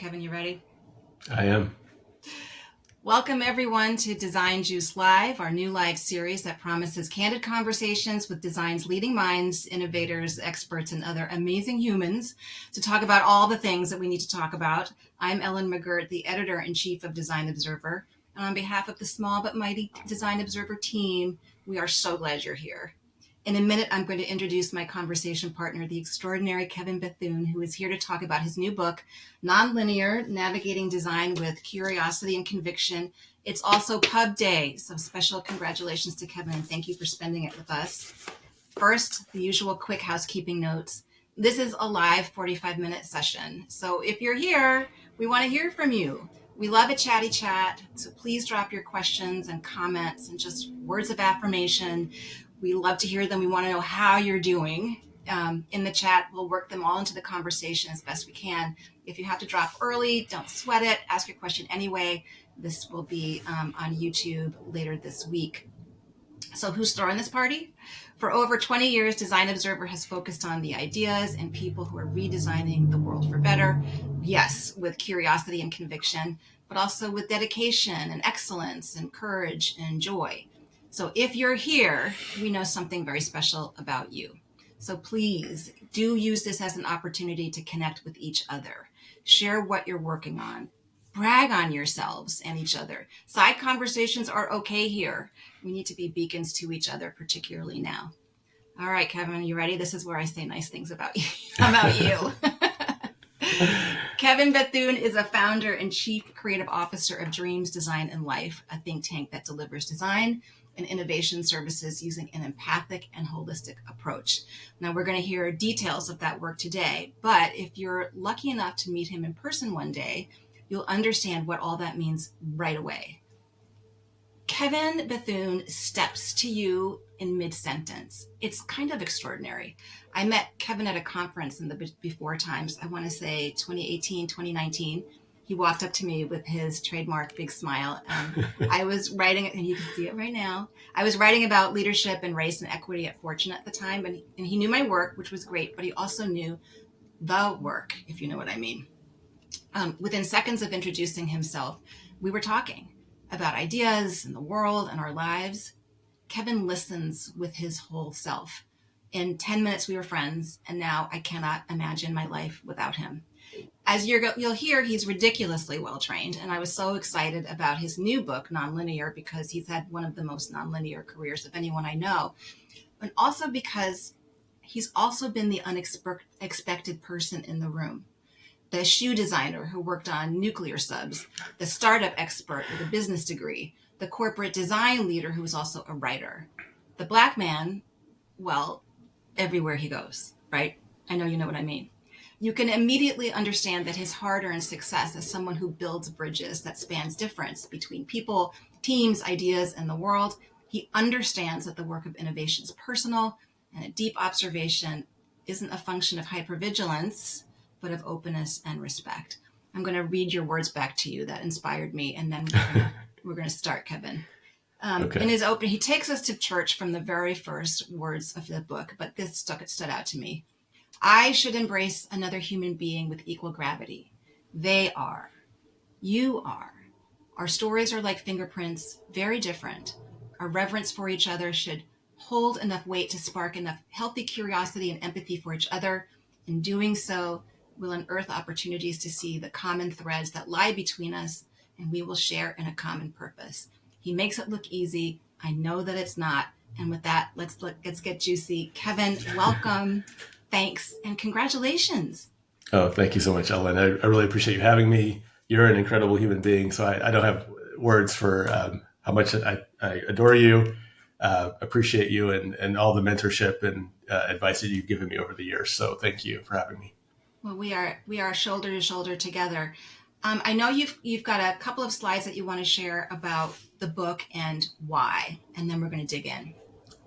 Kevin, you ready? I am. Welcome everyone to Design Juice Live, our new live series that promises candid conversations with design's leading minds, innovators, experts, and other amazing humans to talk about all the things that we need to talk about. I'm Ellen McGirt, the editor-in-chief of Design Observer, and on behalf of the small but mighty Design Observer team, we are so glad you're here. In a minute, I'm going to introduce my conversation partner, the extraordinary Kevin Bethune, who is here to talk about his new book, Nonlinear, Navigating Design with Curiosity and Conviction. It's also Pub Day, so special congratulations to Kevin, and thank you for spending it with us. First, the usual quick housekeeping notes. This is a live 45-minute session, so if you're here, we want to hear from you. We love a chatty chat, so please drop your questions and comments and just words of affirmation. We love to hear them. We want to know how you're doing. In the chat, we'll work them all into the conversation as best we can. If you have to drop early, don't sweat it. Ask your question anyway. This will be on YouTube later this week. So who's throwing this party? For over 20 years, Design Observer has focused on the ideas and people who are redesigning the world for better. Yes, with curiosity and conviction, but also with dedication and excellence and courage and joy. So if you're here, we know something very special about you. So please do use this as an opportunity to connect with each other. Share what you're working on. Brag on yourselves and each other. Side conversations are okay here. We need to be beacons to each other, particularly now. All right, Kevin, you ready? This is where I say nice things about you. Kevin Bethune is a founder and chief creative officer of Dreams, Design, and Life, a think tank that delivers design and innovation services using an empathic and holistic approach. Now, we're going to hear details of that work today, but if you're lucky enough to meet him in person one day, you'll understand what all that means right away. Kevin Bethune steps to you in mid-sentence. It's kind of extraordinary. I met Kevin at a conference in the before times, I want to say 2018, 2019. He walked up to me with his trademark big smile. I was writing, and you can see it right now. I was writing about leadership and race and equity at Fortune at the time, and he knew my work, which was great, but he also knew the work, if you know what I mean. Within seconds of introducing himself, we were talking about ideas and the world and our lives. Kevin listens with his whole self. In 10 minutes, we were friends, and now I cannot imagine my life without him. As you'll hear, he's ridiculously well-trained, and I was so excited about his new book, Nonlinear, because he's had one of the most nonlinear careers of anyone I know, and also because he's also been the unexpected person in the room. The shoe designer who worked on nuclear subs, the startup expert with a business degree, the corporate design leader who was also a writer, the Black man, well, everywhere he goes, right? I know you know what I mean. You can immediately understand that his hard-earned success as someone who builds bridges that spans difference between people, teams, ideas, and the world. He understands that the work of innovation is personal, and a deep observation isn't a function of hypervigilance, but of openness and respect. I'm going to read your words back to you that inspired me, and then we're going to start, Kevin. Okay. In his opening, he takes us to church from the very first words of the book, but this stood out to me. I should embrace another human being with equal gravity. They are. You are. Our stories are like fingerprints, very different. Our reverence for each other should hold enough weight to spark enough healthy curiosity and empathy for each other. In doing so, we'll unearth opportunities to see the common threads that lie between us, and we will share in a common purpose. He makes it look easy. I know that it's not. And with that, let's get juicy. Kevin, welcome. Thanks and congratulations. Oh, thank you so much, Ellen. I really appreciate you having me. You're an incredible human being, so I don't have words for how much I adore you, appreciate you, and all the mentorship and advice that you've given me over the years. So thank you for having me. Well, we are shoulder to shoulder together. I know you've got a couple of slides that you want to share about the book and why, and then we're going to dig in.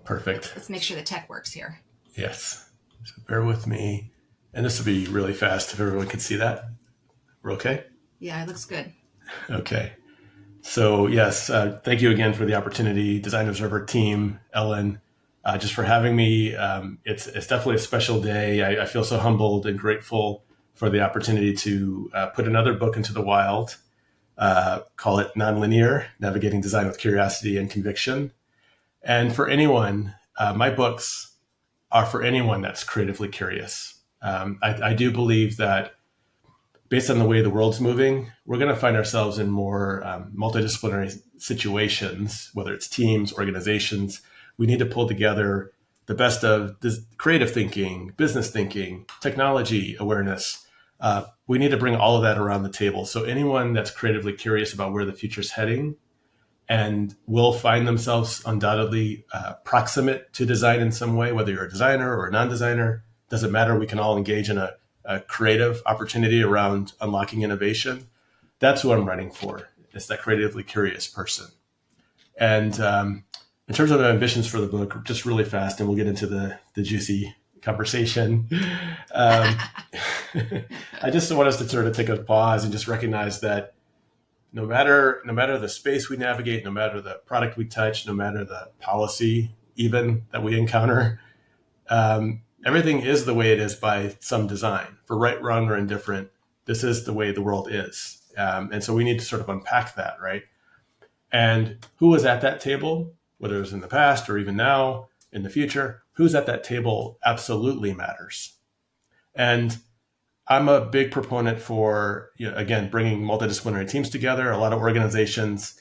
Perfect. Let's make sure the tech works here. Yes. So bear with me. And this will be really fast if everyone can see that. We're okay? Yeah, it looks good. Okay. So yes, thank you again for the opportunity, Design Observer team, Ellen, just for having me. It's definitely a special day. I feel so humbled and grateful for the opportunity to put another book into the wild. Call it Nonlinear, Navigating Design with Curiosity and Conviction. And for anyone, my books are for anyone that's creatively curious. I do believe that based on the way the world's moving, we're going to find ourselves in more multidisciplinary situations, whether it's teams, organizations. We need to pull together the best of this creative thinking, business thinking, technology awareness. We need to bring all of that around the table. So anyone that's creatively curious about where the future's heading and will find themselves undoubtedly proximate to design in some way, whether you're a designer or a non-designer, doesn't matter. We can all engage in a creative opportunity around unlocking innovation. That's who I'm writing for. It's that creatively curious person. And in terms of ambitions for the book, just really fast, and we'll get into the juicy conversation. I just want us to sort of take a pause and just recognize that no matter the space we navigate, no matter the product we touch, no matter the policy even that we encounter, everything is the way it is by some design. For right, wrong, or indifferent, this is the way the world is. And so we need to sort of unpack that, right? And who was at that table, whether it was in the past or even now, in the future, who's at that table absolutely matters. And I'm a big proponent for, again, bringing multidisciplinary teams together. A lot of organizations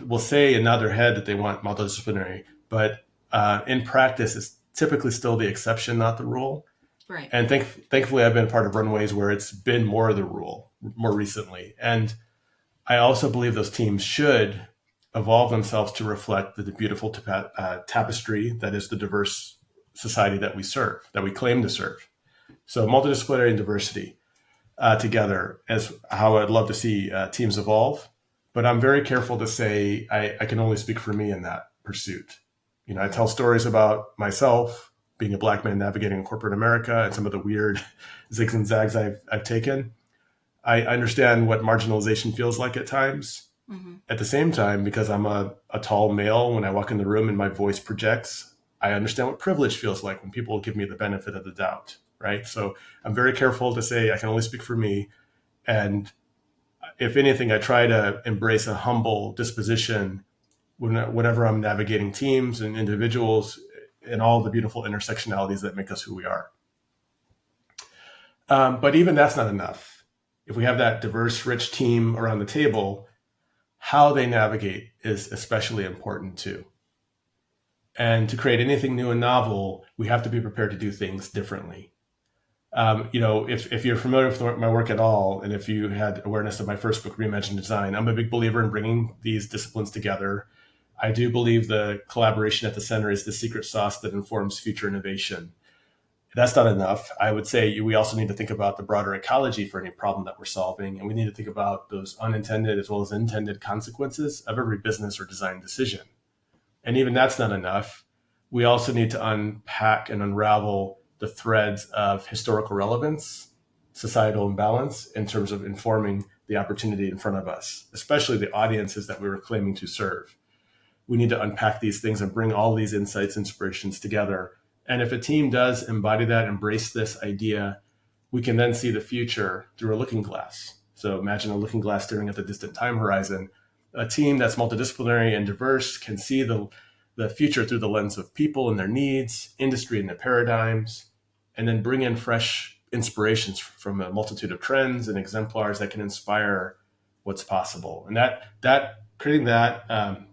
will say and nod their head that they want multidisciplinary, but in practice, it's typically still the exception, not the rule. Right. And thankfully, I've been part of runways where it's been more the rule more recently. And I also believe those teams should evolve themselves to reflect the beautiful tapestry that is the diverse society that we serve, that we claim to serve. So multidisciplinary and diversity together is how I'd love to see teams evolve. But I'm very careful to say I can only speak for me in that pursuit. I tell stories about myself being a Black man navigating corporate America and some of the weird zigs and zags I've taken. I understand what marginalization feels like at times. Mm-hmm. At the same time, because I'm a tall male, when I walk in the room and my voice projects, I understand what privilege feels like when people give me the benefit of the doubt, right? So I'm very careful to say I can only speak for me. And if anything, I try to embrace a humble disposition whenever I'm navigating teams and individuals and all the beautiful intersectionalities that make us who we are. But even that's not enough. If we have that diverse, rich team around the table, how they navigate is especially important too. And to create anything new and novel, we have to be prepared to do things differently. If you're familiar with my work at all, and if you had awareness of my first book, Reimagined Design, I'm a big believer in bringing these disciplines together. I do believe the collaboration at the center is the secret sauce that informs future innovation. That's not enough. I would say we also need to think about the broader ecology for any problem that we're solving. And we need to think about those unintended as well as intended consequences of every business or design decision. And even that's not enough. We also need to unpack and unravel the threads of historical relevance, societal imbalance in terms of informing the opportunity in front of us, especially the audiences that we were claiming to serve. We need to unpack these things and bring all these insights, inspirations together. And if a team does embody that, embrace this idea, we can then see the future through a looking glass. So imagine a looking glass staring at the distant time horizon. A team that's multidisciplinary and diverse can see the future through the lens of people and their needs, industry and their paradigms, and then bring in fresh inspirations from a multitude of trends and exemplars that can inspire what's possible. And that creating that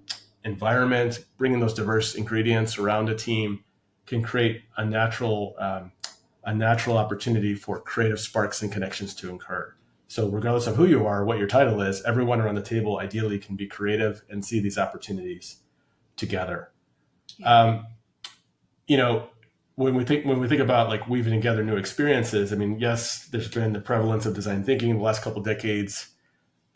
environment, bringing those diverse ingredients around a team can create a natural opportunity for creative sparks and connections to occur. So regardless of who you are, what your title is, everyone around the table ideally can be creative and see these opportunities together. Yeah. When we think about like weaving together new experiences, I mean, yes, there's been the prevalence of design thinking in the last couple of decades,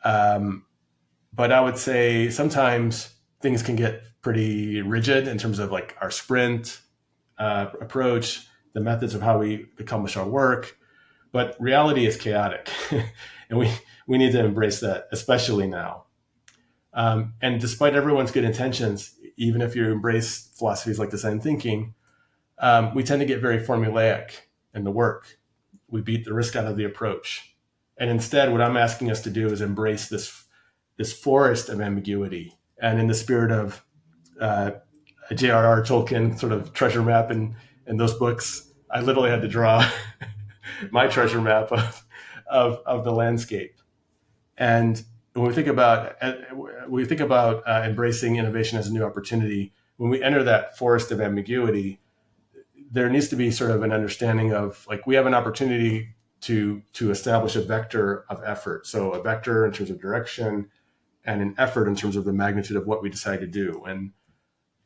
but I would say sometimes things can get pretty rigid in terms of like our sprint approach, the methods of how we accomplish our work. But reality is chaotic, and we need to embrace that, especially now. And despite everyone's good intentions, even if you embrace philosophies like design thinking, we tend to get very formulaic in the work. we beat the risk out of the approach. And instead, what I'm asking us to do is embrace this forest of ambiguity. And in the spirit of J.R.R. Tolkien sort of treasure map in those books, I literally had to draw my treasure map of the landscape. And when we think about embracing innovation as a new opportunity, when we enter that forest of ambiguity, there needs to be sort of an understanding of, like, we have an opportunity to establish a vector of effort. So a vector in terms of direction, and an effort in terms of the magnitude of what we decide to do. And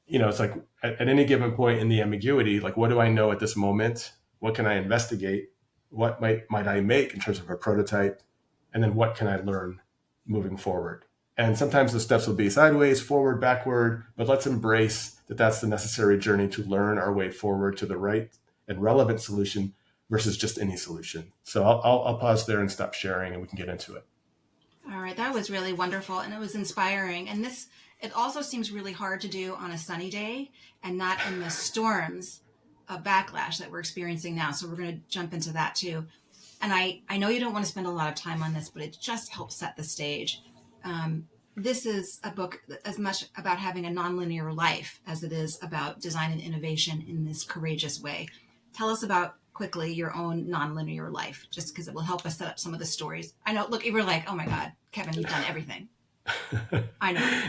it's like at any given point in the ambiguity, like, what do I know at this moment? What can I investigate? What might I make in terms of a prototype? And then what can I learn moving forward? And sometimes the steps will be sideways, forward, backward, but let's embrace that that's the necessary journey to learn our way forward to the right and relevant solution versus just any solution. So I'll pause there and stop sharing, and we can get into it. All right, that was really wonderful, and it was inspiring. And it also seems really hard to do on a sunny day and not in the storms of backlash that we're experiencing now. So we're going to jump into that too. And I know you don't want to spend a lot of time on this, but it just helps set the stage. This is a book as much about having a nonlinear life as it is about design and innovation in this courageous way. Tell us about, quickly, your own nonlinear life, just because it will help us set up some of the stories. I know, look, you were like, oh my God, Kevin, you've done everything. I know.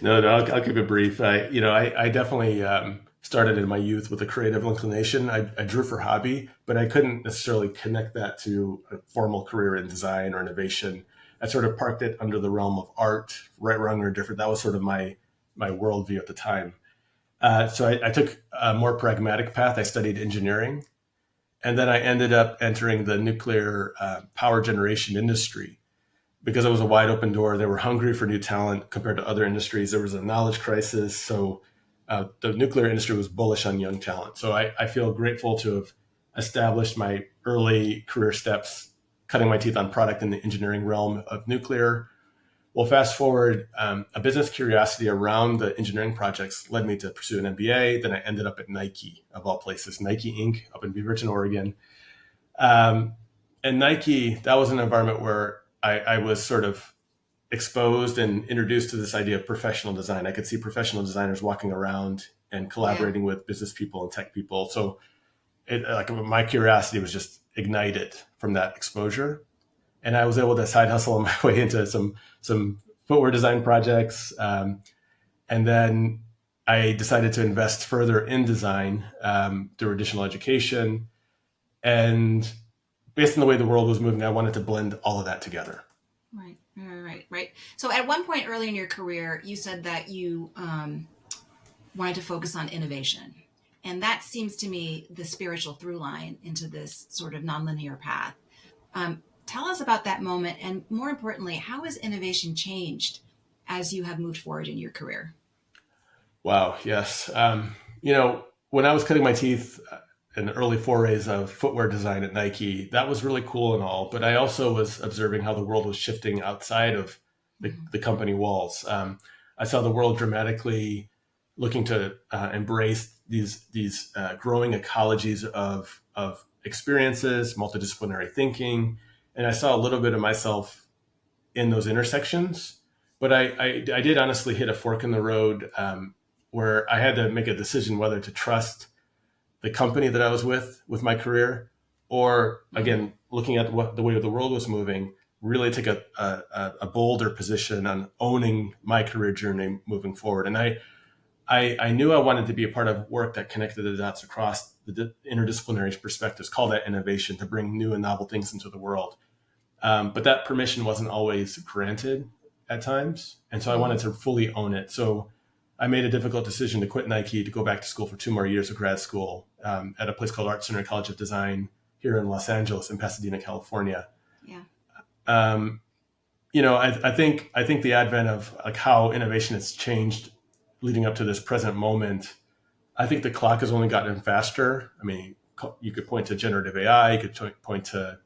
No, I'll keep it brief. I definitely started in my youth with a creative inclination. I drew for hobby, but I couldn't necessarily connect that to a formal career in design or innovation. I sort of parked it under the realm of art, right, wrong, or different. That was sort of my worldview at the time. So I took a more pragmatic path. I studied engineering, and then I ended up entering the nuclear power generation industry because it was a wide open door. They were hungry for new talent compared to other industries. There was a knowledge crisis. So the nuclear industry was bullish on young talent. So I feel grateful to have established my early career steps, cutting my teeth on product in the engineering realm of nuclear. Well, fast forward, a business curiosity around the engineering projects led me to pursue an MBA. Then I ended up at Nike, of all places, Nike Inc. up in Beaverton, Oregon. And Nike, that was an environment where I was sort of exposed and introduced to this idea of professional design. I could see professional designers walking around and collaborating with business people and tech people. So my curiosity was just ignited from that exposure. And I was able to side hustle my way into some footwear design projects. And then I decided to invest further in design through additional education. And based on the way the world was moving, I wanted to blend all of that together. Right. So at one point early in your career, you said that you wanted to focus on innovation. And that seems to me the spiritual through line into this sort of nonlinear path. Tell us about that moment, and more importantly, how has innovation changed as you have moved forward in your career? Wow, yes. When I was cutting my teeth in the early forays of footwear design at Nike, that was really cool and all, but I also was observing how the world was shifting outside of the company walls. I saw the world dramatically looking to embrace these growing ecologies of experiences, multidisciplinary thinking. And I saw a little bit of myself in those intersections, but I did honestly hit a fork in the road where I had to make a decision whether to trust the company that I was with my career, or again, looking at the way the world was moving, really take a bolder position on owning my career journey moving forward. And I knew I wanted to be a part of work that connected the dots across the interdisciplinary perspectives, call that innovation, to bring new and novel things into the world. But that permission wasn't always granted at times. And so I wanted to fully own it. So I made a difficult decision to quit Nike, to go back to school for 2 more years of grad school at a place called Art Center College of Design here in Los Angeles, in Pasadena, California. Yeah. I think the advent of like how innovation has changed leading up to this present moment, I think the clock has only gotten faster. I mean, you could point to generative AI, you could point to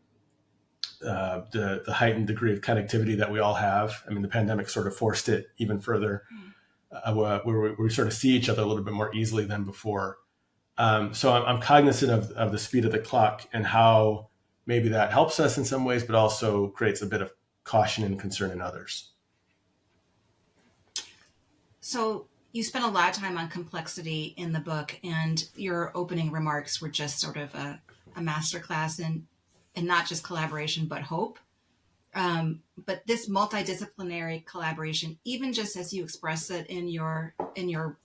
the heightened degree of connectivity that we all have. I mean, the pandemic sort of forced it even further, where we sort of see each other a little bit more easily than before. So I'm cognizant of the speed of the clock and how maybe that helps us in some ways, but also creates a bit of caution and concern in others. So you spent a lot of time on complexity in the book, and your opening remarks were just sort of a masterclass in not just collaboration, but hope. But this multidisciplinary collaboration, even just as you express it in your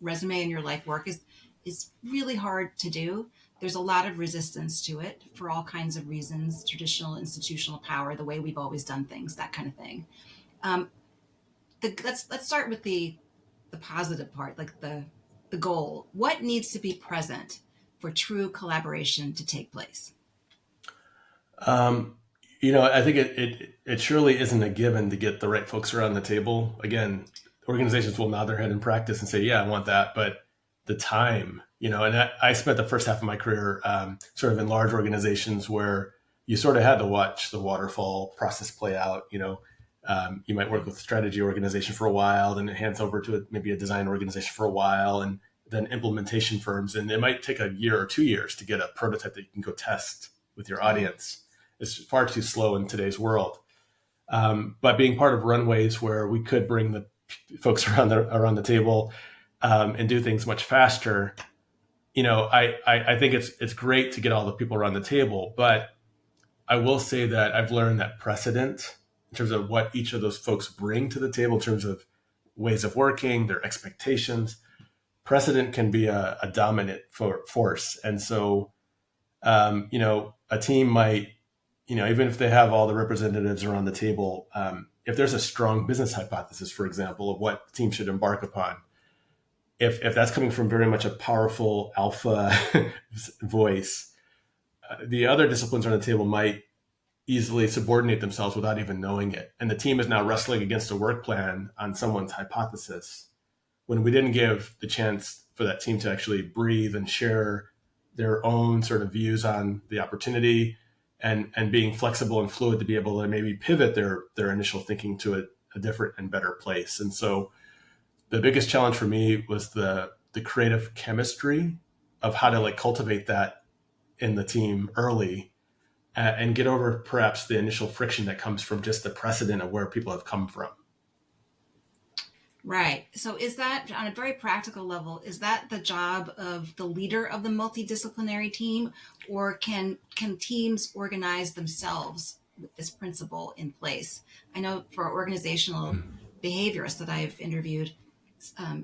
resume and your life work, is really hard to do. There's a lot of resistance to it for all kinds of reasons: traditional institutional power, the way we've always done things, that kind of thing. Let's start with the positive part, like the goal. What needs to be present for true collaboration to take place? I think it surely isn't a given to get the right folks around the table. Again, organizations will nod their head in practice and say, yeah, I want that. But the time, and I spent the first half of my career sort of in large organizations where you sort of had to watch the waterfall process play out. You might work with a strategy organization for a while, then it hands over to maybe a design organization for a while, and then implementation firms. And it might take a year or 2 years to get a prototype that you can go test with your audience. It's far too slow in today's world. But being part of runways where we could bring the folks around the table and do things much faster, I think it's great to get all the people around the table. But I will say that I've learned that precedent in terms of what each of those folks bring to the table in terms of ways of working, their expectations, precedent can be a dominant force. And so, a team might, even if they have all the representatives around the table, if there's a strong business hypothesis, for example, of what the team should embark upon, if that's coming from very much a powerful alpha voice, the other disciplines around the table might easily subordinate themselves without even knowing it. And the team is now wrestling against a work plan on someone's hypothesis when we didn't give the chance for that team to actually breathe and share their own sort of views on the opportunity and being flexible and fluid to be able to maybe pivot their initial thinking to a different and better place. And so the biggest challenge for me was the creative chemistry of how to cultivate that in the team early and get over perhaps the initial friction that comes from just the precedent of where people have come from. Right. So is that, on a very practical level, is that the job of the leader of the multidisciplinary team, or can teams organize themselves with this principle in place? I know for organizational behaviorists that I've interviewed,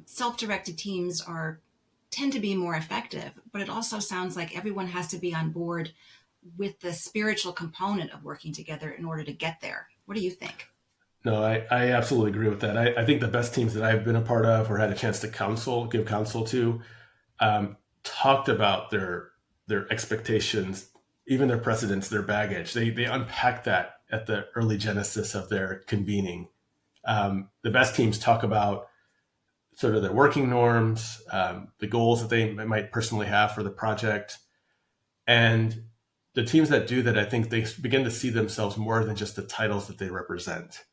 self-directed teams tend to be more effective, but it also sounds like everyone has to be on board with the spiritual component of working together in order to get there. What do you think? No, I absolutely agree with that. I think the best teams that I've been a part of or had a chance to give counsel to, talked about their expectations, even their precedents, their baggage. They unpack that at the early genesis of their convening. The best teams talk about sort of their working norms, the goals that they might personally have for the project. And the teams that do that, I think they begin to see themselves more than just the titles that they represent.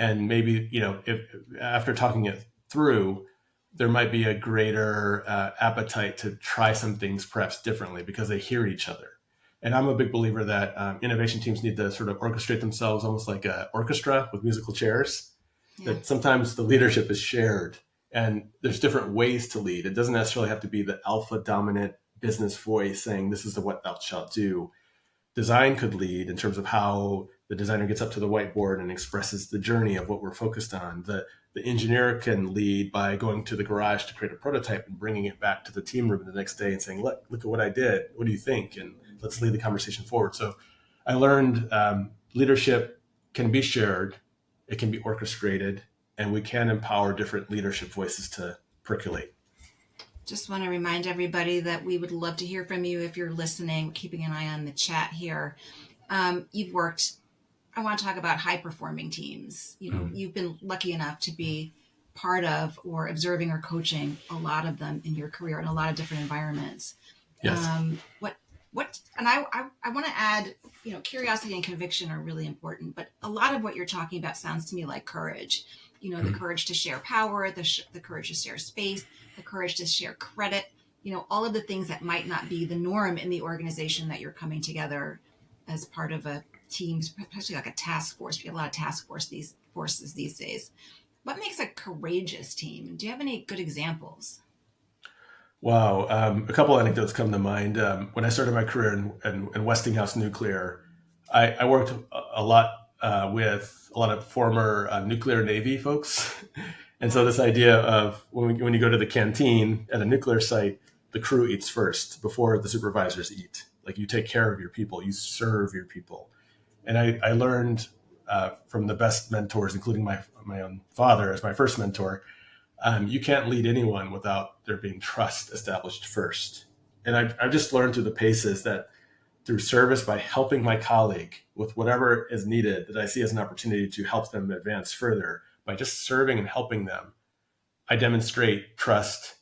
And maybe, if after talking it through, there might be a greater appetite to try some things perhaps differently because they hear each other. And I'm a big believer that innovation teams need to sort of orchestrate themselves almost like an orchestra with musical chairs. Yeah. That sometimes the leadership is shared and there's different ways to lead. It doesn't necessarily have to be the alpha dominant business voice saying this is what thou shalt do. Design could lead in terms of how the designer gets up to the whiteboard and expresses the journey of what we're focused on. The engineer can lead by going to the garage to create a prototype and bringing it back to the team room the next day and saying, look at what I did. What do you think? And let's lead the conversation forward. So I learned leadership can be shared, it can be orchestrated, and we can empower different leadership voices to percolate. Just want to remind everybody that we would love to hear from you if you're listening, keeping an eye on the chat here. You've worked, I want to talk about high performing teams. You've been lucky enough to be part of or observing or coaching a lot of them in your career in a lot of different environments. Yes. And I want to add, curiosity and conviction are really important, but a lot of what you're talking about sounds to me like courage. The courage to share power, the courage to share space, the courage to share credit, all of the things that might not be the norm in the organization that you're coming together as part of a team, especially like a task force. We have a lot of task forces these days. What makes a courageous team? Do you have any good examples? Wow. A couple anecdotes come to mind. When I started my career in Westinghouse Nuclear, I worked a lot with a lot of former nuclear Navy folks. And so this idea of when you go to the canteen at a nuclear site, the crew eats first before the supervisors eat. Like you take care of your people, you serve your people. And I learned from the best mentors, including my own father as my first mentor, you can't lead anyone without there being trust established first. And I've just learned through the paces that through service, by helping my colleague with whatever is needed that I see as an opportunity to help them advance further, by just serving and helping them, I demonstrate trust,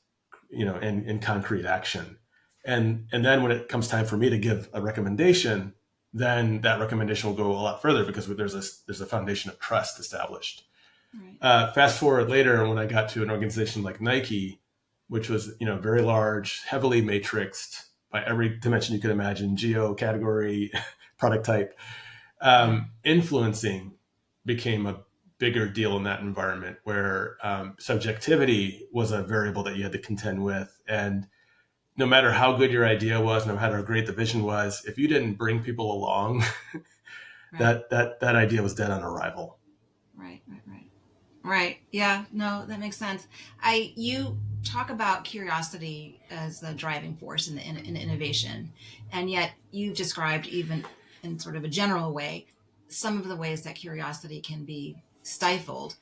in concrete action. And then when it comes time for me to give a recommendation, then that recommendation will go a lot further because there's a foundation of trust established. Right. Fast forward later, when I got to an organization like Nike, which was very large, heavily matrixed by every dimension you could imagine, geo, category, product type, influencing became a bigger deal in that environment where subjectivity was a variable that you had to contend with. And no matter how good your idea was, no matter how great the vision was, if you didn't bring people along, Right. that idea was dead on arrival. Right. Right. Yeah, no, that makes sense. You talk about curiosity as the driving force in innovation, and yet you've described, even in sort of a general way, some of the ways that curiosity can be stifled,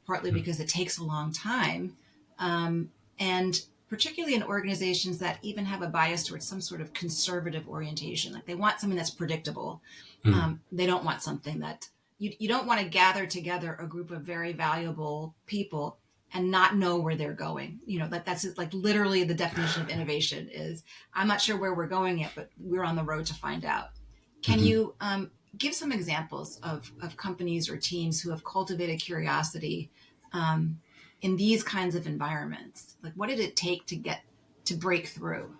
partly because it takes a long time, and particularly in organizations that even have a bias towards some sort of conservative orientation, like they want something that's predictable. They don't want something that you don't want to gather together a group of very valuable people and not know where they're going. That's like literally the definition of innovation is, I'm not sure where we're going yet, but we're on the road to find out. Can you give some examples of companies or teams who have cultivated curiosity in these kinds of environments? Like, what did it take to break through?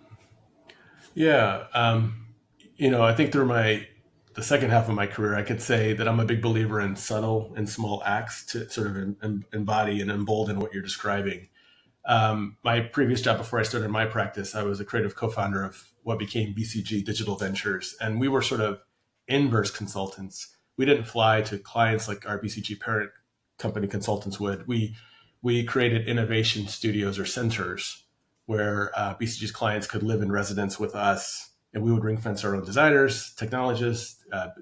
Yeah. I think through the second half of my career, I could say that I'm a big believer in subtle and small acts to sort of embody and embolden what you're describing. My previous job before I started my practice, I was a creative co-founder of what became BCG Digital Ventures. And we were sort of inverse consultants. We didn't fly to clients like our BCG parent company consultants would. We created innovation studios or centers where BCG's clients could live in residence with us, and we would ring fence our own designers, technologists,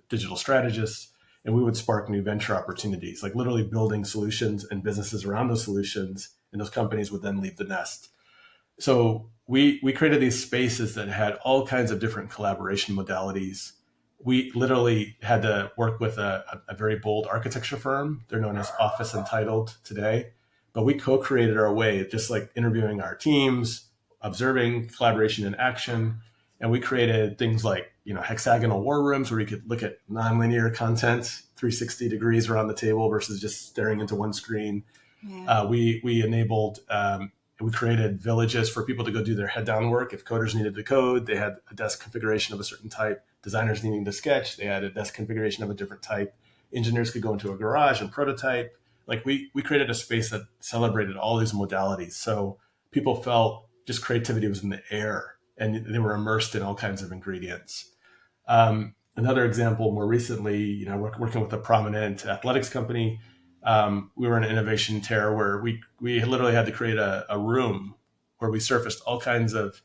digital strategists, and we would spark new venture opportunities, like literally building solutions and businesses around those solutions, and those companies would then leave the nest. So we created these spaces that had all kinds of different collaboration modalities. We literally had to work with a very bold architecture firm. They're known as Office Entitled today. But we co-created our way, just like interviewing our teams, observing collaboration in action. And we created things like, hexagonal war rooms where you could look at nonlinear content 360 degrees around the table versus just staring into one screen. Yeah. We enabled, we created villages for people to go do their head down work. If coders needed to code, they had a desk configuration of a certain type. Designers needing to sketch, they had a desk configuration of a different type. Engineers could go into a garage and prototype. Like we created a space that celebrated all these modalities. So people felt just creativity was in the air and they were immersed in all kinds of ingredients. Another example, more recently, working with a prominent athletics company, we were in an innovation tear where we literally had to create a room where we surfaced all kinds of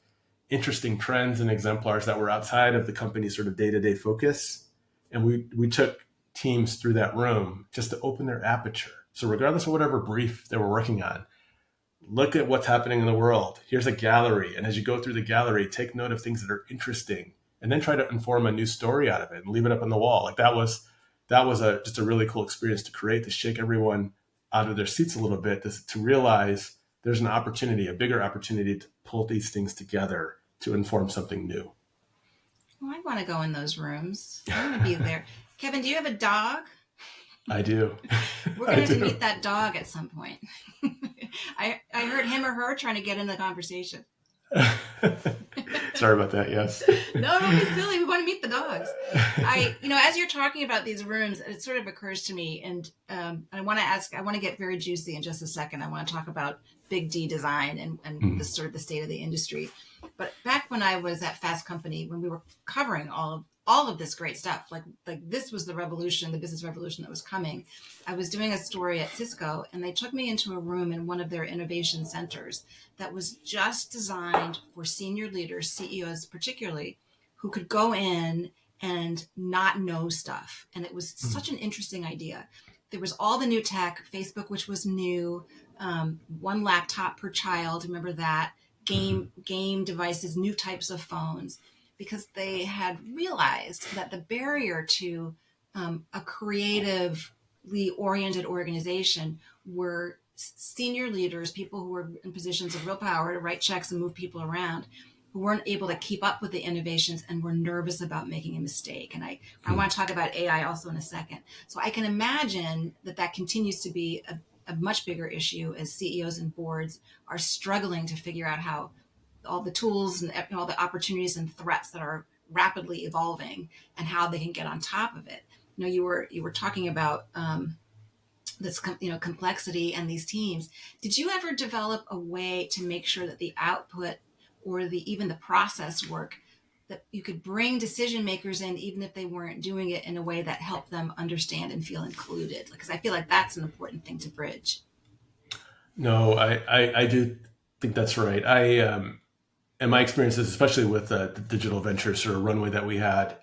interesting trends and exemplars that were outside of the company's sort of day-to-day focus. And we took teams through that room just to open their aperture. So regardless of whatever brief they were working on, look at what's happening in the world. Here's a gallery. And as you go through the gallery, take note of things that are interesting and then try to inform a new story out of it and leave it up on the wall. Like that was just a really cool experience to create, to shake everyone out of their seats a little bit, to realize there's an opportunity, a bigger opportunity to pull these things together to inform something new. Well, I want to go in those rooms. I want to be there. Kevin, do you have a dog? I do. We're going to have to meet that dog at some point. I heard him or her trying to get in the conversation. Sorry about that. Yes. No, don't be silly. We want to meet the dogs. As you're talking about these rooms, it sort of occurs to me, and I want to get very juicy in just a second. I want to talk about big D design and the sort of the state of the industry. But back when I was at Fast Company, when we were covering all of this great stuff, like this was the revolution, the business revolution that was coming. I was doing a story at Cisco, and they took me into a room in one of their innovation centers that was just designed for senior leaders, CEOs particularly, who could go in and not know stuff. And it was such an interesting idea. There was all the new tech, Facebook, which was new, one laptop per child, remember that, game devices, new types of phones, because they had realized that the barrier to a creatively oriented organization were senior leaders, people who were in positions of real power to write checks and move people around, who weren't able to keep up with the innovations and were nervous about making a mistake. And I want to talk about AI also in a second. So I can imagine that continues to be a much bigger issue as CEOs and boards are struggling to figure out how all the tools and all the opportunities and threats that are rapidly evolving and how they can get on top of it. You were talking about this complexity and these teams. Did you ever develop a way to make sure that the output or even the process work, that you could bring decision makers in even if they weren't doing it in a way that helped them understand and feel included? Because I feel like that's an important thing to bridge. No, I do think that's right. In my experiences, especially with the digital ventures sort of runway that we had,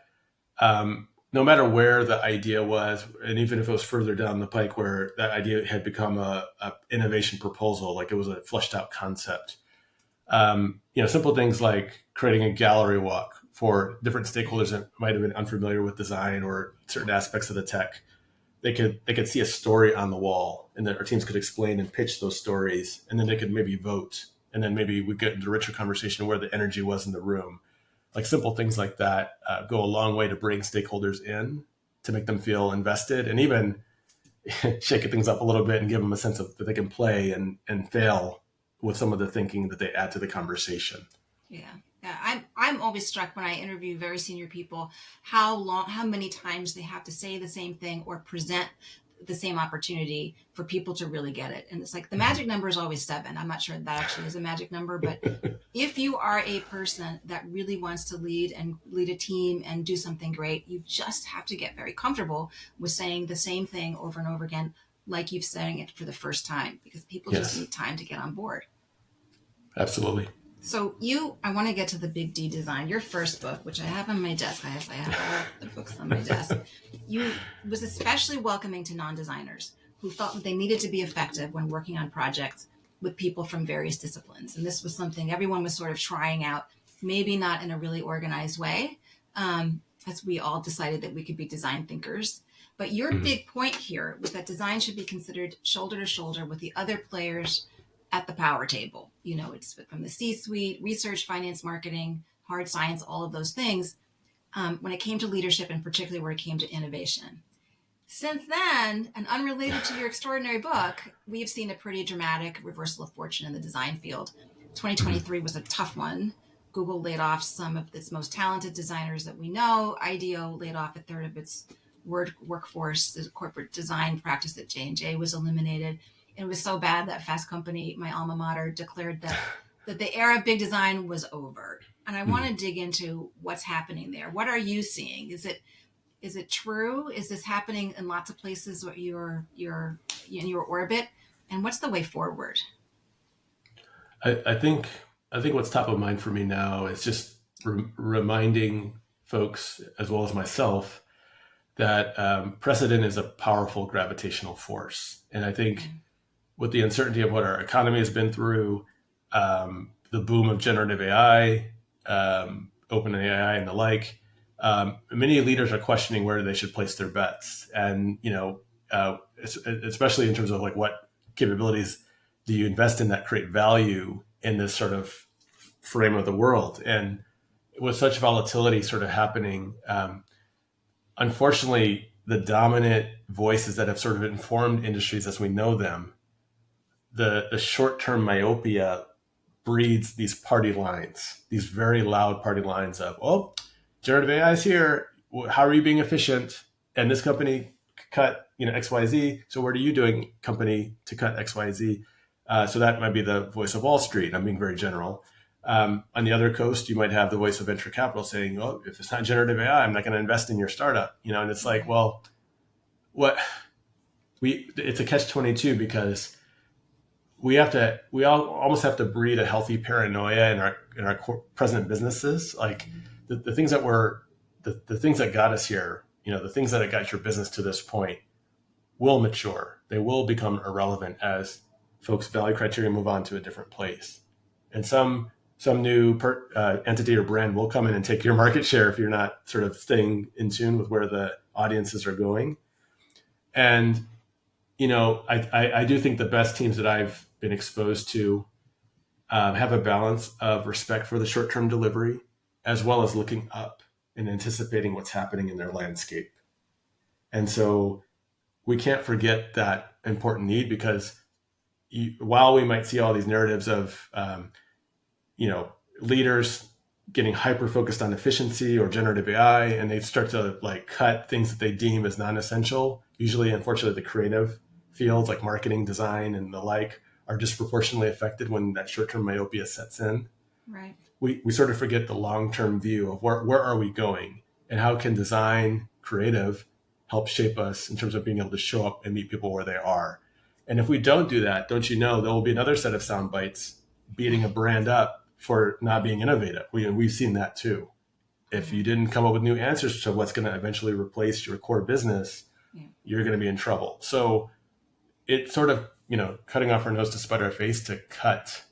no matter where the idea was, and even if it was further down the pike where that idea had become a innovation proposal, like it was a fleshed out concept, simple things like creating a gallery walk for different stakeholders that might have been unfamiliar with design or certain aspects of the tech. They could see a story on the wall, and then our teams could explain and pitch those stories, and then they could maybe vote, and then maybe we get into a richer conversation where the energy was in the room. Like simple things like that go a long way to bring stakeholders in, to make them feel invested, and even shake things up a little bit and give them a sense of that they can play and fail with some of the thinking that they add to the conversation. Yeah. I'm always struck when I interview very senior people, how many times they have to say the same thing or present the same opportunity for people to really get it. And it's like the magic number is always 7. I'm not sure that actually is a magic number, but if you are a person that really wants to lead a team and do something great, you just have to get very comfortable with saying the same thing over and over again, like you've saying it for the first time, because people just need time to get on board. Absolutely. So I want to get to the Big D design. Your first book, which I have on my desk, I have all the books on my desk. You was especially welcoming to non-designers who felt that they needed to be effective when working on projects with people from various disciplines. And this was something everyone was sort of trying out, maybe not in a really organized way, as we all decided that we could be design thinkers. But your big point here was that design should be considered shoulder to shoulder with the other players at the power table. It's from the C-suite, research, finance, marketing, hard science, all of those things, when it came to leadership and particularly where it came to innovation. Since then, and unrelated to your extraordinary book, we've seen a pretty dramatic reversal of fortune in the design field. 2023 was a tough one. Google laid off some of its most talented designers that we know. IDEO laid off a third of its workforce. The corporate design practice at J&J was eliminated. It was so bad that Fast Company, my alma mater, declared that the era of big design was over. And I want to dig into what's happening there. What are you seeing? Is it true? Is this happening in lots of places in your orbit? And what's the way forward? I think what's top of mind for me now is just reminding folks, as well as myself, that precedent is a powerful gravitational force. And I think with the uncertainty of what our economy has been through, the boom of generative AI, open AI and the like, many leaders are questioning where they should place their bets. And, especially in terms of like what capabilities do you invest in that create value in this sort of frame of the world. And with such volatility sort of happening, unfortunately, the dominant voices that have sort of informed industries as we know them, the short-term myopia breeds these party lines, these very loud party lines of, oh, generative AI is here. How are you being efficient? And this company cut, XYZ. So what are you doing, company, to cut XYZ? So that might be the voice of Wall Street. I'm being very general. On the other coast, you might have the voice of venture capital saying, "Oh, if it's not generative AI, I'm not going to invest in your startup." And it's like, well, it's a catch-22 because we all almost have to breed a healthy paranoia in our present businesses. Like the things that the things that got us here, the things that got your business to this point will mature. They will become irrelevant as folks' value criteria move on to a different place. And some new entity or brand will come in and take your market share if you're not sort of staying in tune with where the audiences are going. And, I do think the best teams that I've been exposed to have a balance of respect for the short-term delivery, as well as looking up and anticipating what's happening in their landscape. And so we can't forget that important need, because while we might see all these narratives of, leaders getting hyper-focused on efficiency or generative AI, and they start to cut things that they deem as non-essential, usually, unfortunately, the creative fields like marketing, design, and the like are disproportionately affected when that short-term myopia sets in. Right. We sort of forget the long-term view of where are we going, and how can design, creative, help shape us in terms of being able to show up and meet people where they are. And if we don't do that, don't you know, there will be another set of sound bites beating a brand up for not being innovative. We've seen that too. If you didn't come up with new answers to what's going to eventually replace your core business, you're going to be in trouble. So it's sort of, cutting off our nose to spite our face to cut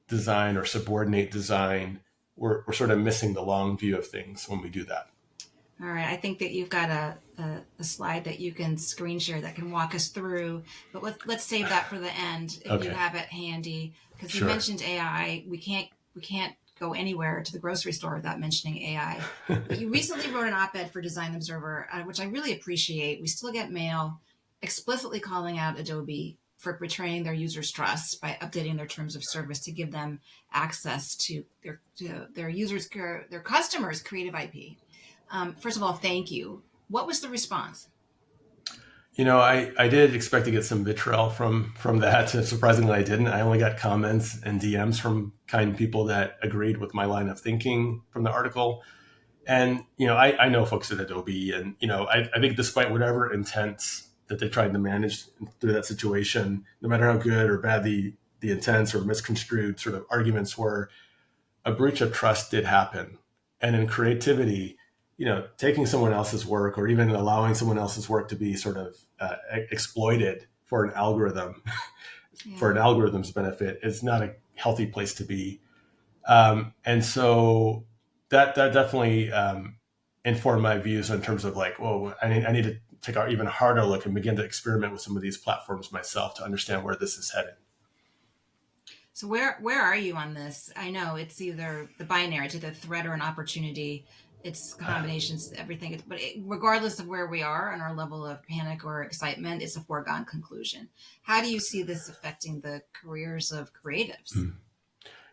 design or subordinate design. We're sort of missing the long view of things when we do that. All right. I think that you've got a slide that you can screen share that can walk us through, but let's save that for the end if you have it handy, because you mentioned AI. We can't go anywhere to the grocery store without mentioning AI. But you recently wrote an op-ed for Design Observer, which I really appreciate. We still get mail explicitly calling out Adobe for betraying their users' trust by updating their terms of service to give them access to their users, their customers' creative IP. First of all, thank you. What was the response? I did expect to get some vitriol from that. Surprisingly, I didn't. I only got comments and DMs from kind people that agreed with my line of thinking from the article. And, I know folks at Adobe, and, I think despite whatever intents that they tried to manage through that situation, no matter how good or bad the intents or misconstrued sort of arguments were, a breach of trust did happen. And in creativity, taking someone else's work or even allowing someone else's work to be sort of exploited for an algorithm, for an algorithm's benefit, is not a healthy place to be. And so that definitely informed my views in terms of I need to take an even harder look and begin to experiment with some of these platforms myself to understand where this is headed. So where are you on this? I know it's either the binary, it's either a threat or an opportunity. It's combinations, everything. But regardless of where we are on our level of panic or excitement, it's a foregone conclusion. How do you see this affecting the careers of creatives?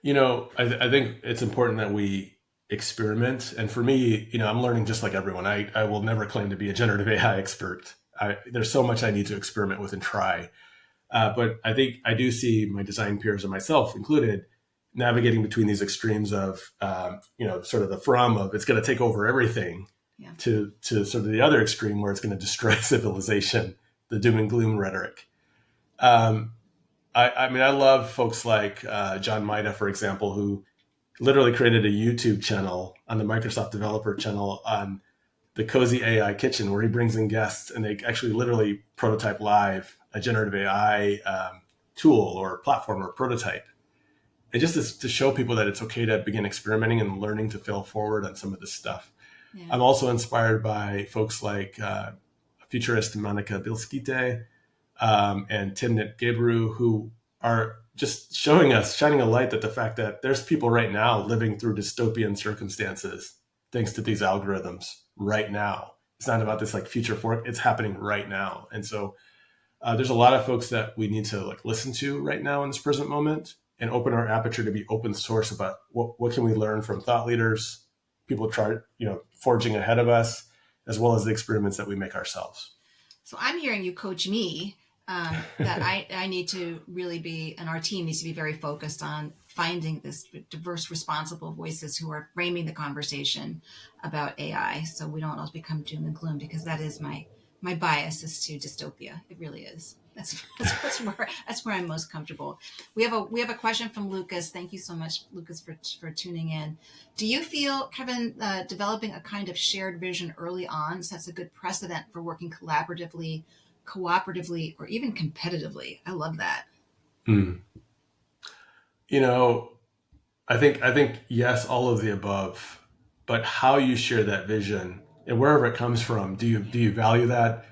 I think it's important that we experiment. And for me, I'm learning just like everyone. I will never claim to be a generative AI expert. There's so much I need to experiment with and try. But I think I do see my design peers and myself included navigating between these extremes of, sort of the from of it's going to take over everything to sort of the other extreme where it's going to destroy civilization, the doom and gloom rhetoric. I love folks like John Maida, for example, who literally created a YouTube channel on the Microsoft Developer Channel on the Cozy AI Kitchen, where he brings in guests and they actually literally prototype live a generative AI tool or platform or prototype. And just to show people that it's okay to begin experimenting and learning to fail forward on some of this stuff. Yeah. I'm also inspired by folks like futurist Monica Bilskite and Timnit Gebru, who are just shining a light that the fact that there's people right now living through dystopian circumstances thanks to these algorithms right now. It's not about this future fork. It's happening right now. And so there's a lot of folks that we need to listen to right now in this present moment. and open our aperture to be open source about what can we learn from thought leaders, people forging ahead of us, as well as the experiments that we make ourselves. So I'm hearing you coach me that I need to really be, and our team needs to be very focused on finding this diverse, responsible voices who are framing the conversation about AI, so we don't all become doom and gloom, because that is my bias is to dystopia. It really is. That's where I'm most comfortable. We have a question from Lucas. Thank you so much, Lucas, for tuning in. Do you feel, Kevin, developing a kind of shared vision early on sets a good precedent for working collaboratively, cooperatively, or even competitively? I love that. I think yes, all of the above, but how you share that vision and wherever it comes from, do you value that?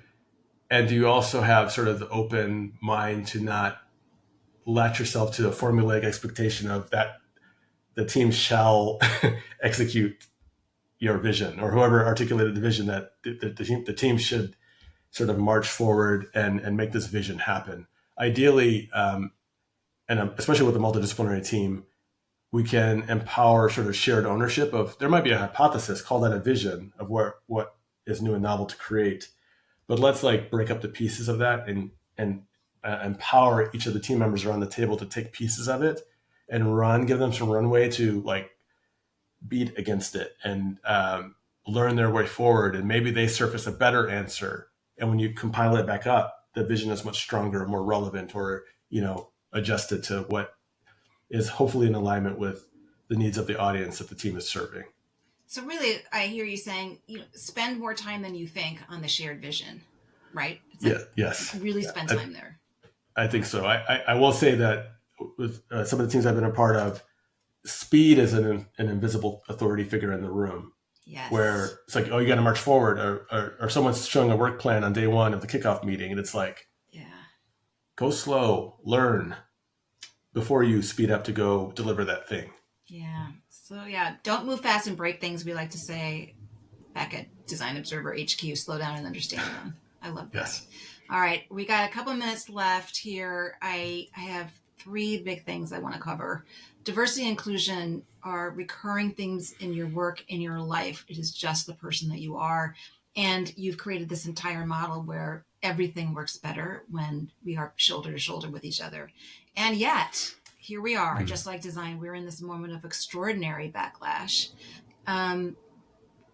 And do you also have sort of the open mind to not latch yourself to a formulaic expectation of that the team shall execute your vision, or whoever articulated the vision, that the team should sort of march forward and make this vision happen? Ideally, and especially with a multidisciplinary team, we can empower sort of shared ownership of, there might be a hypothesis, call that a vision of what is new and novel to create. But let's break up the pieces of that and empower each of the team members around the table to take pieces of it and give them some runway to beat against it and learn their way forward. And maybe they surface a better answer. And when you compile it back up, the vision is much stronger, more relevant, or, adjusted to what is hopefully in alignment with the needs of the audience that the team is serving. So really, I hear you saying, spend more time than you think on the shared vision, right? Yes. Really spend time there. I think so. I will say that with some of the teams I've been a part of, speed is an invisible authority figure in the room. Yes. Where it's you got to march forward, or someone's showing a work plan on day one of the kickoff meeting, and it's go slow, learn before you speed up to go deliver that thing. Yeah. So don't move fast and break things. We like to say back at Design Observer HQ, slow down and understand them. I love that. Yes. All right. We got a couple minutes left here. I have 3 big things I want to cover. Diversity and inclusion are recurring themes in your work, in your life. It is just the person that you are. And you've created this entire model where everything works better when we are shoulder to shoulder with each other. And yet, here we are, just like design, we're in this moment of extraordinary backlash. How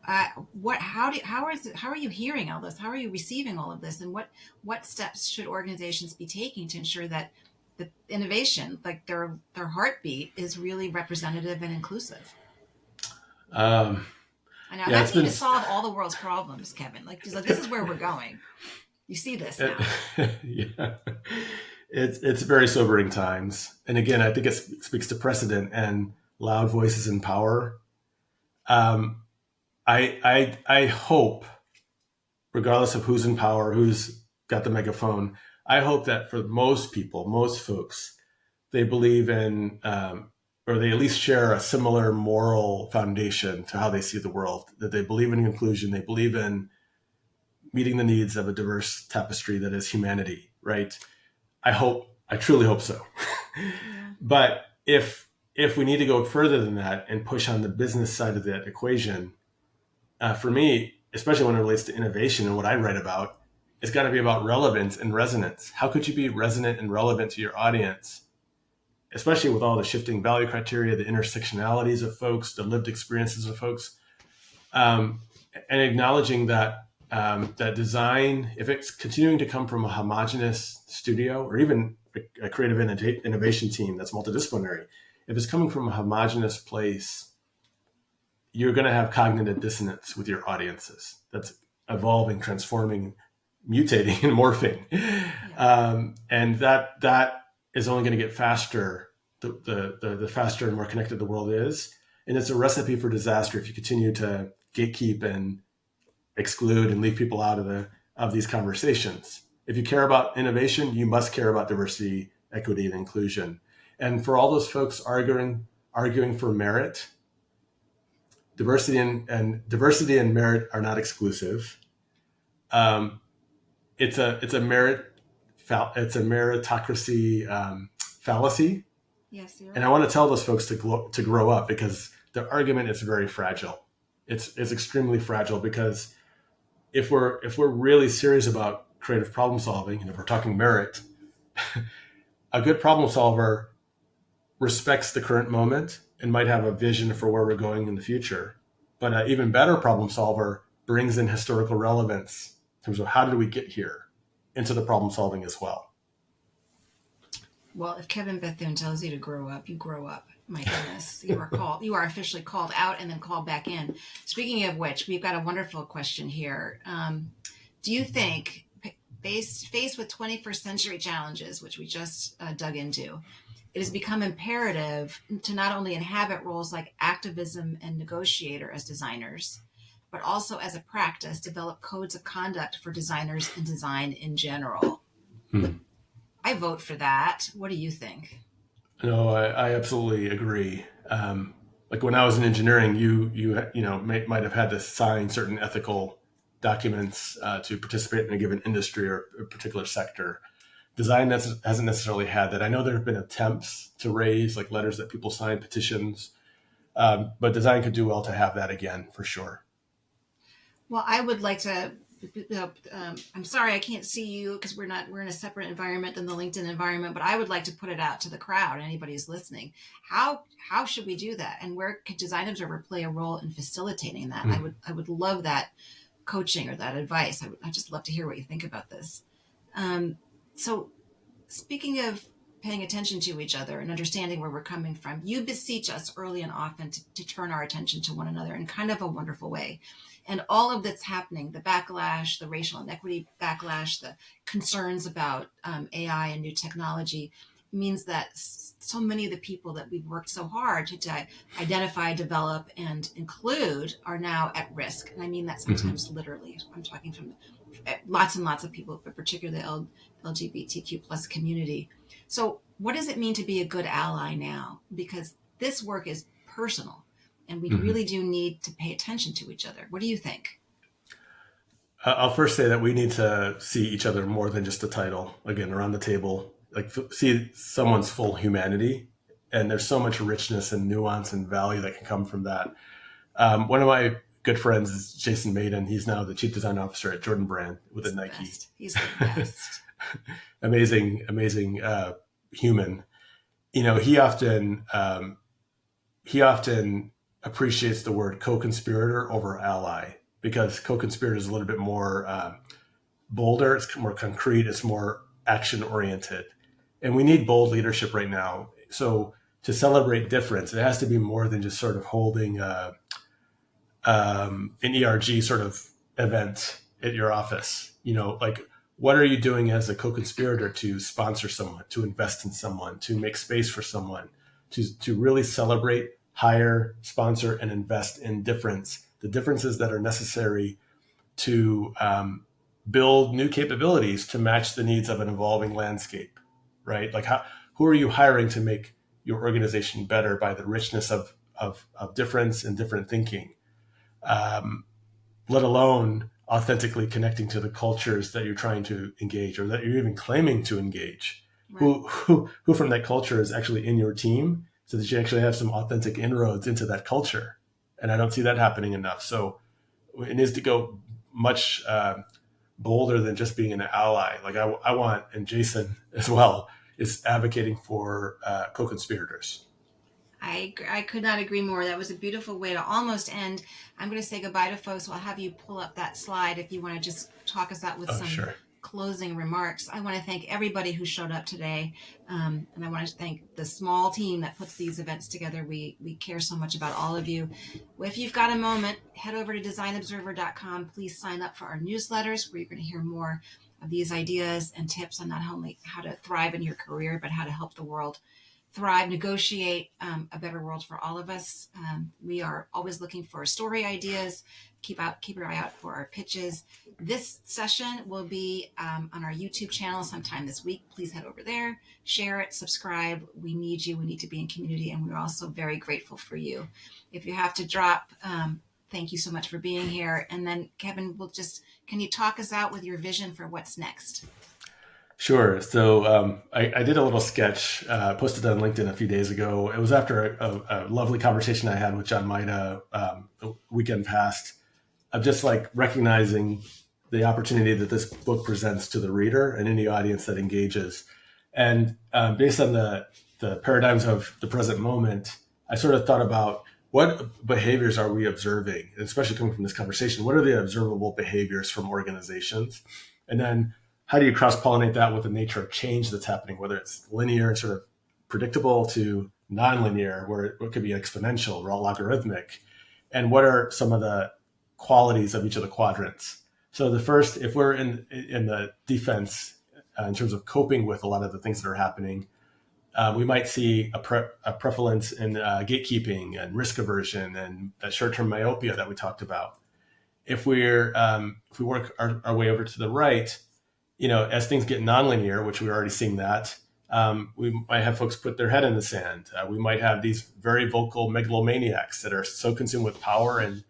are you hearing all this? How are you receiving all of this? And what steps should organizations be taking to ensure that the innovation, their heartbeat, is really representative and inclusive? I know that's need to solve all the world's problems, Kevin. This is where we're going. You see this now. Yeah. It's very sobering times. And again, I think it speaks to precedent and loud voices in power. I hope, regardless of who's in power, who's got the megaphone, I hope that for most people, most folks, they believe in, or they at least share a similar moral foundation to how they see the world, that they believe in inclusion, they believe in meeting the needs of a diverse tapestry that is humanity, right? I truly hope so. Yeah. But if we need to go further than that and push on the business side of that equation, for me, especially when it relates to innovation and what I write about, it's got to be about relevance and resonance. How could you be resonant and relevant to your audience, especially with all the shifting value criteria, the intersectionalities of folks, the lived experiences of folks, and acknowledging that that design, if it's continuing to come from a homogenous studio or even a creative innovation team that's multidisciplinary, if it's coming from a homogenous place, you're going to have cognitive dissonance with your audiences. That's evolving, transforming, mutating, and morphing. Yeah. And that is only going to get faster the faster and more connected the world is. And it's a recipe for disaster if you continue to gatekeep and exclude and leave people out of these conversations. If you care about innovation, you must care about diversity, equity, and inclusion. And for all those folks arguing for merit, diversity and merit are not exclusive. It's a meritocracy fallacy. Yes, you're And I right. want to tell those folks to grow up, because the argument is very fragile. It's extremely fragile, because if we're really serious about creative problem solving, and if we're talking merit, a good problem solver respects the current moment and might have a vision for where we're going in the future. But an even better problem solver brings in historical relevance in terms of how did we get here into the problem solving as well. Well, if Kevin Bethune tells you to grow up, you grow up. My goodness, you are officially called out and then called back in. Speaking of which, we've got a wonderful question here. Do you think, faced with 21st century challenges, which we just dug into, it has become imperative to not only inhabit roles like activism and negotiator as designers, but also as a practice, develop codes of conduct for designers and design in general? I vote for that. What do you think? No, I absolutely agree. Like when I was in engineering, might have had to sign certain ethical documents to participate in a given industry or a particular sector. Design hasn't necessarily had that. I know there have been attempts to raise like letters that people sign, petitions, but design could do well to have that again for sure. Well, I would like to. I'm sorry I can't see you because we're in a separate environment than the LinkedIn environment. But I would like to put it out to the crowd. Anybody who's listening, how should we do that? And where could Design Observer play a role in facilitating that? I would love that coaching or that advice. I'd just love to hear what you think about this. So speaking of paying attention to each other and understanding where we're coming from, you beseech us early and often to turn our attention to one another in kind of a wonderful way. And all of that's happening, the backlash, the racial inequity backlash, the concerns about AI and new technology, means that so many of the people that we've worked so hard to identify, develop, and include are now at risk. And I mean that sometimes literally. I'm talking from lots and lots of people, but particularly the LGBTQ plus community. So what does it mean to be a good ally now? Because this work is personal and we really do need to pay attention to each other. What do you think? I'll first say that we need to see each other more than just the title. Again, around the table, like see someone's full humanity. And there's so much richness and nuance and value that can come from that. One of my good friends is Jason Maiden. He's now the chief design officer at Jordan Brand within Nike. He's the best. amazing human. He often appreciates the word co-conspirator over ally, because co-conspirator is a little bit more bolder, it's more concrete, it's more action oriented, and we need bold leadership right now. So to celebrate difference, it has to be more than just sort of holding an ERG sort of event at your office. Like, what are you doing as a co-conspirator to sponsor someone, to invest in someone, to make space for someone, to really celebrate, hire, sponsor, and invest in difference, the differences that are necessary to build new capabilities to match the needs of an evolving landscape, right? Like, who are you hiring to make your organization better by the richness of difference and different thinking, let alone authentically connecting to the cultures that you're trying to engage or that you're even claiming to engage. Right. Who from that culture is actually in your team, so that you actually have some authentic inroads into that culture. And I don't see that happening enough. So it needs to go much bolder than just being an ally. Like I want, and Jason as well, is advocating for co-conspirators. I could not agree more. That was a beautiful way to almost end. I'm going to say goodbye to folks. I'll have you pull up that slide if you want to just talk us out with some closing remarks. I want to thank everybody who showed up today. And I want to thank the small team that puts these events together. We care so much about all of you. If you've got a moment, head over to designobserver.com. Please sign up for our newsletters where you're going to hear more of these ideas and tips on not only how to thrive in your career, but how to help the world thrive, negotiate a better world for all of us. We are always looking for story ideas. Keep your eye out for our pitches. This session will be on our YouTube channel sometime this week. Please head over there, share it, subscribe. We need you. We need to be in community, and we're also very grateful for you. If you have to drop, thank you so much for being here. And then Kevin, can you talk us out with your vision for what's next? Sure. So I did a little sketch, posted on LinkedIn a few days ago. It was after a lovely conversation I had with John Maida the weekend past, of just like recognizing the opportunity that this book presents to the reader and any audience that engages. And based on the paradigms of the present moment, I sort of thought about what behaviors are we observing, especially coming from this conversation. What are the observable behaviors from organizations? And then how do you cross pollinate that with the nature of change that's happening, whether it's linear and sort of predictable to nonlinear, where it could be exponential or logarithmic? And what are some of the qualities of each of the quadrants? So the first, if we're in the defense in terms of coping with a lot of the things that are happening, we might see a prevalence in gatekeeping and risk aversion and that short-term myopia that we talked about. If we work our way over to the right, as things get nonlinear, which we're already seeing that, we might have folks put their head in the sand. We might have these very vocal megalomaniacs that are so consumed with power and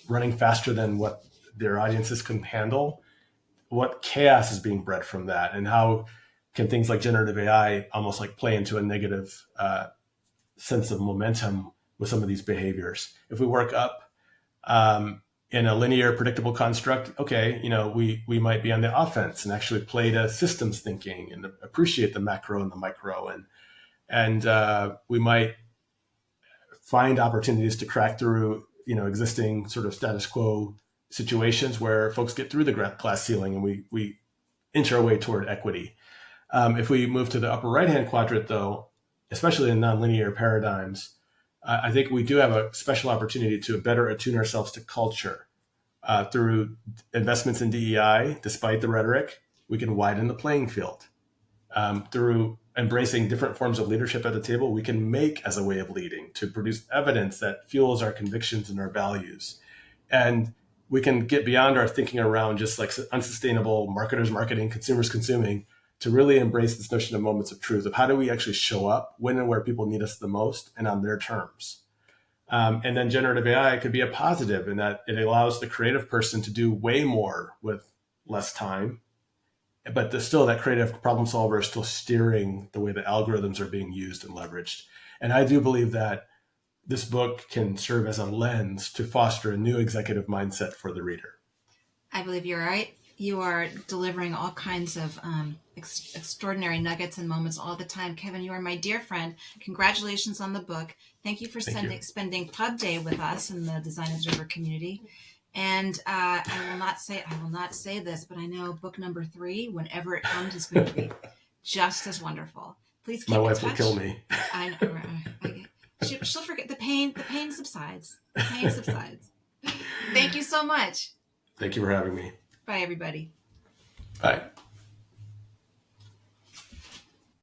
running faster than what their audiences can handle. What chaos is being bred from that, and how can things like generative AI almost like play into a negative sense of momentum with some of these behaviors? If we work up in a linear, predictable construct, okay, we might be on the offense and actually play to systems thinking and appreciate the macro and the micro, and we might find opportunities to crack through existing sort of status quo situations where folks get through the glass ceiling, and we inch our way toward equity. If we move to the upper right-hand quadrant, though, especially in nonlinear paradigms, I think we do have a special opportunity to better attune ourselves to culture through investments in DEI. Despite the rhetoric, we can widen the playing field. Through embracing different forms of leadership at the table, we can make as a way of leading to produce evidence that fuels our convictions and our values. And we can get beyond our thinking around just like unsustainable marketers marketing, consumers consuming, to really embrace this notion of moments of truth, of how do we actually show up when and where people need us the most and on their terms. And then generative AI could be a positive in that it allows the creative person to do way more with less time, but still that creative problem solver is still steering the way the algorithms are being used and leveraged. And I do believe that this book can serve as a lens to foster a new executive mindset for the reader. I believe you're right. You are delivering all kinds of extraordinary nuggets and moments all the time. Kevin, you are my dear friend. Congratulations on the book. Thank you for spending Pub Day with us in the Design Observer community. And I will not say this, but I know book number 3, whenever it comes, is going to be just as wonderful. Please keep in touch. My wife will kill me. I know. She'll forget the pain. The pain subsides. The pain subsides. Thank you so much. Thank you for having me. Bye, everybody. Bye.